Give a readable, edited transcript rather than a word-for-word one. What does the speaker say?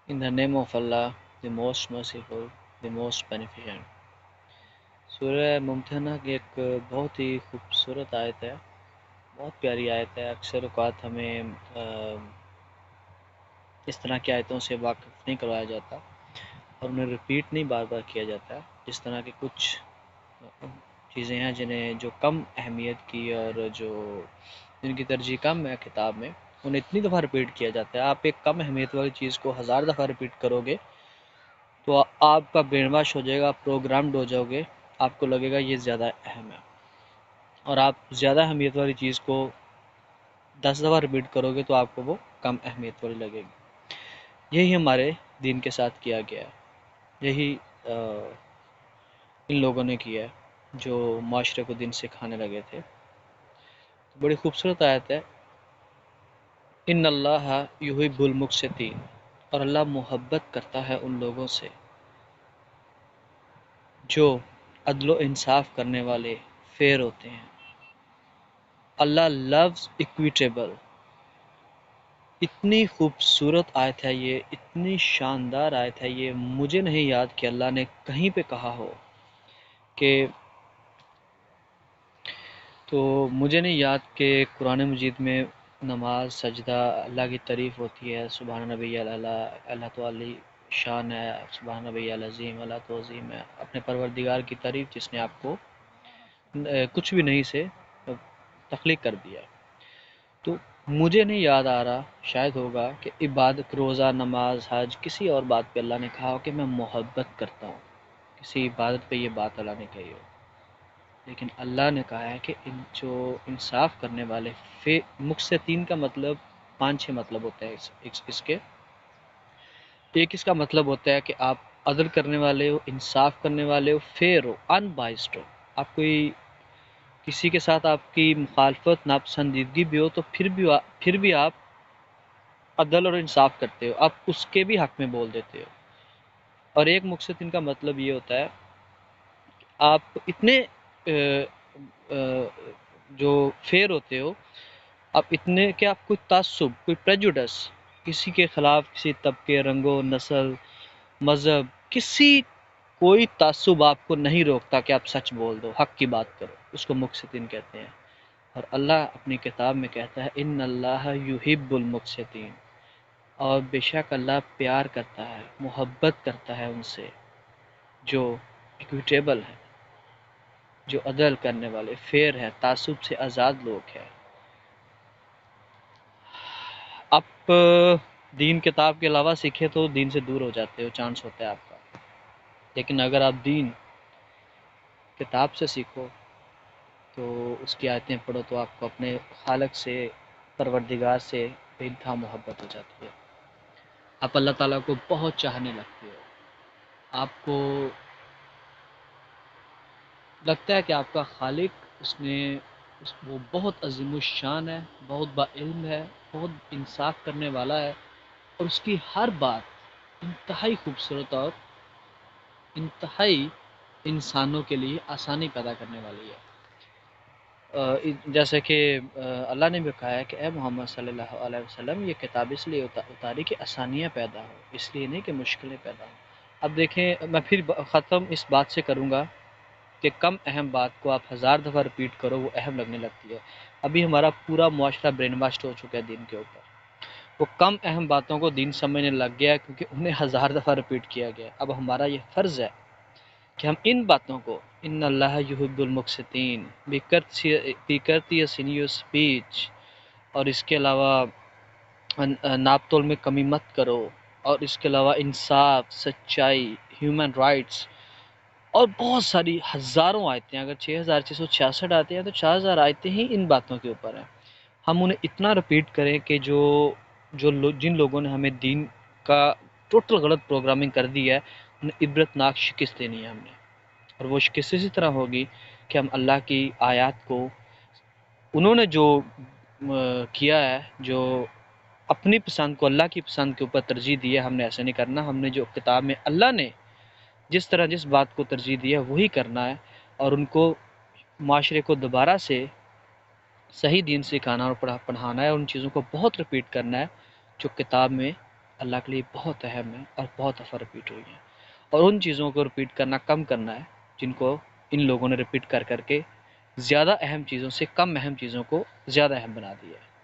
In the name of Allah, the most merciful, the most beneficent. سورہ ممتحنہ کی ایک بہت ہی خوبصورت آیت ہے، بہت پیاری آیت ہے۔ اکثر اوقات ہمیں اس طرح کی آیتوں سے واقف نہیں کروایا جاتا اور انہیں ریپیٹ نہیں بار بار کیا جاتا، جس طرح کی کچھ چیزیں ہیں جنہیں جو کم اہمیت کی اور جن کی ترجیح کم ہے کتاب میں، انہیں اتنی دفعہ ریپیٹ کیا جاتا ہے۔ آپ ایک کم اہمیت والی چیز کو 1000 دفعہ ریپیٹ کرو گے تو آپ کا برین واش ہو جائے گا، آپ پروگرامڈ ہو جاؤ گے، آپ کو لگے گا یہ زیادہ اہم ہے۔ اور آپ زیادہ اہمیت والی چیز کو 10 دفعہ ریپیٹ کرو گے تو آپ کو وہ کم اہمیت والی لگے گی۔ یہی ہمارے دین کے ساتھ کیا گیا ہے، یہی ان لوگوں نے کیا ہے جو معاشرے کو دین سکھانے لگے تھے۔ بڑی خوبصورت آیت ہے، ان اللہ یحب المقسطین، اور اللہ محبت کرتا ہے ان لوگوں سے جو عدل و انصاف کرنے والے فیر ہوتے ہیں۔ اللہ لوز اکویٹیبل۔ اتنی خوبصورت آیت ہے یہ، اتنی شاندار آیت ہے یہ، مجھے نہیں یاد کہ اللہ نے کہیں پہ کہا ہو کہ، تو مجھے نہیں یاد کہ قرآن مجید میں نماز سجدہ اللہ کی تعریف ہوتی ہے، سبحان نبی اللہ، اللہ تو علی شان ہے، سبحان نبی العظیم، اللہ تو عظیم ہے، اپنے پروردگار کی تعریف جس نے آپ کو کچھ بھی نہیں سے تخلیق کر دیا۔ تو مجھے نہیں یاد آ رہا، شاید ہوگا کہ عبادت، روزہ، نماز، حج، کسی اور بات پہ اللہ نے کہا ہو کہ میں محبت کرتا ہوں، کسی عبادت پہ یہ بات اللہ نے کہی ہو، لیکن اللہ نے کہا ہے کہ جو انصاف کرنے والے، مقسطین کا مطلب 5-6 مطلب ہوتا ہے اس کے۔ ایک اس کا مطلب ہوتا ہے کہ آپ عدل کرنے والے ہو، انصاف کرنے والے ہو، فیئر ہو، ان بائسڈ ہو، آپ کوئی کسی کے ساتھ آپ کی مخالفت، ناپسندیدگی بھی ہو تو پھر بھی آپ عدل اور انصاف کرتے ہو، آپ اس کے بھی حق میں بول دیتے ہو۔ اور ایک مقسطین کا مطلب یہ ہوتا ہے آپ اتنے جو فیئر ہوتے ہو، آپ اتنے کہ آپ کوئی تعصب، کوئی پریجوڈس کسی کے خلاف، کسی طبقے، رنگ و نسل، مذہب، کوئی تعصب آپ کو نہیں روکتا کہ آپ سچ بول دو، حق کی بات کرو، اس کو مقسطین کہتے ہیں۔ اور اللہ اپنی کتاب میں کہتا ہے ان اللہ یحب المقسطین، اور بے شک اللہ پیار کرتا ہے، محبت کرتا ہے ان سے جو ایکویٹیبل ہیں، جو عدل کرنے والے، فیئر ہے، تعصب سے آزاد لوگ ہیں۔ آپ دین کتاب کے علاوہ سیکھے تو دین سے دور ہو جاتے ہو، چانس ہوتا ہے آپ کا، لیکن اگر آپ دین کتاب سے سیکھو تو اس کی آیتیں پڑھو تو آپ کو اپنے خالق سے، پروردگار سے بے انتہا محبت ہو جاتی ہے، آپ اللہ تعالیٰ کو بہت چاہنے لگتے ہو، آپ کو لگتا ہے کہ آپ کا خالق وہ بہت عظیم الشان ہے، بہت با علم ہے، بہت انصاف کرنے والا ہے، اور اس کی ہر بات انتہائی خوبصورت اور انتہائی انسانوں کے لیے آسانی پیدا کرنے والی ہے۔ جیسے کہ اللہ نے بھی کہا ہے کہ اے محمد صلی اللہ علیہ وسلم، یہ کتاب اس لیے اتاری کہ آسانیاں پیدا ہوں، اس لیے نہیں کہ مشکلیں پیدا ہوں۔ اب دیکھیں، میں پھر ختم اس بات سے کروں گا کہ کم اہم بات کو آپ 1000 دفعہ ریپیٹ کرو وہ اہم لگنے لگتی ہے۔ ابھی ہمارا پورا معاشرہ برین واشڈ ہو چکا ہے دین کے اوپر، وہ کم اہم باتوں کو دین سمجھنے لگ گیا ہے کیونکہ انہیں 1000 دفعہ ریپیٹ کیا گیا۔ اب ہمارا یہ فرض ہے کہ ہم ان باتوں کو، ان اللہ یحب المقسطین، بی کرتی سینیو سپیچ، اور اس کے علاوہ ناپ تول میں کمی مت کرو، اور اس کے علاوہ انصاف، سچائی، ہیومن رائٹس، اور بہت ساری ہزاروں آیتیں، اگر 6666 آتے ہیں تو 4000 آیتیں ہی ان باتوں کے اوپر ہیں۔ ہم انہیں اتنا ریپیٹ کریں کہ جن لوگوں نے ہمیں دین کا ٹوٹل غلط پروگرامنگ کر دی ہے، انہیں عبرتناک شکست دینی ہے ہم نے، اور وہ شکست اسی طرح ہوگی کہ ہم اللہ کی آیات کو، انہوں نے جو کیا ہے، جو اپنی پسند کو اللہ کی پسند کے اوپر ترجیح دی ہے، ہم نے ایسا نہیں کرنا۔ ہم نے جو کتاب میں اللہ نے جس بات کو ترجیح دی ہے وہی کرنا ہے، اور ان کو، معاشرے کو دوبارہ سے صحیح دین سکھانا اور پڑھانا ہے، اور ان چیزوں کو بہت ریپیٹ کرنا ہے جو کتاب میں اللہ کے لیے بہت اہم ہے اور بہت دفعہ رپیٹ ہوئی ہیں، اور ان چیزوں کو رپیٹ کرنا کم کرنا ہے جن کو ان لوگوں نے رپیٹ کر کر کے زیادہ اہم چیزوں سے کم اہم چیزوں کو زیادہ اہم بنا دیا ہے۔